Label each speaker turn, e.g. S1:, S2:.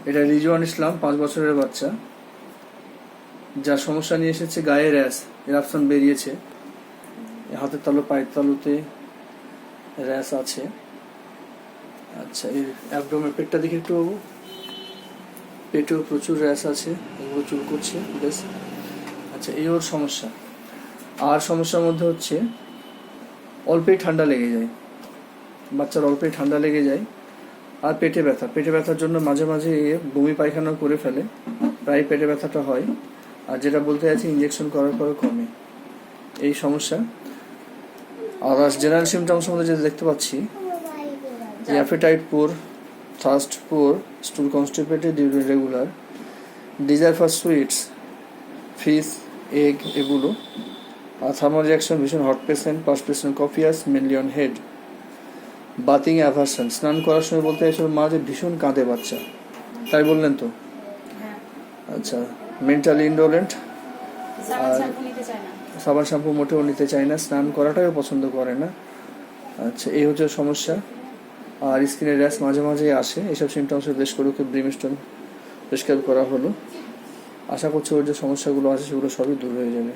S1: এটা রিজওয়ান ইসলাম, 5 বছরের বাচ্চা, যার সমস্যা নিয়ে এসেছে গায়ে র্যাশ, এরাপশন বেরিয়েছে, হাতের তালু পায়ের তালুতে র্যাশ আছে। আচ্ছা, এর অ্যাবডোমেন, পেটটা দেখে একটু বাবু, পেটেও প্রচুর র্যাশ আছে, এগুলো চুল করছে বেশ। আচ্ছা, এই ওর সমস্যা। আর সমস্যার মধ্যে হচ্ছে অল্পেই ঠান্ডা লেগে যায়, বাচ্চার অল্পেই ঠান্ডা লেগে যায়। আর পেটে ব্যথা, পেটে ব্যথার জন্য মাঝে মাঝে বমি পায়খানা করে ফেলে, প্রায় পেটে ব্যথাটা হয়। আর যেটা বলতে চাইছি, ইঞ্জেকশন করার পরে কমে এই সমস্যা। আর জেনারেল সিমটমস মধ্যে যেটা দেখতে পাচ্ছি, অ্যাপেটাইট পুর, থার্স্ট পুর, স্টুল constipated during regular, desire for sweets, fish, egg এগুলো। আর থার্মাল রিয়াকশন, ভীষণ hot patient, perspiration কপিয়াস, mainly on head. Bathing aversion, স্নান করার সময় বলতে চাইছিল মা যে ভীষণ কাঁদে বাচ্চা, তাই বললেন তো? আচ্ছা, মেন্টালি ইনডোলেন্ট, আর সাবান শ্যাম্পু মোটেও নিতে চায় না, স্নান করাটাও পছন্দ করে না। আচ্ছা, এই হচ্ছে সমস্যা। আর স্কিনের র্যাশ মাঝে মাঝে আসে। এইসব সিমটমসের বেশ করে ওকে ব্রিমস্টোন প্রেসক্রাইব করা হলো। আশা করছি ওর যে সমস্যাগুলো আছে সেগুলো সবই দূর হয়ে যাবে।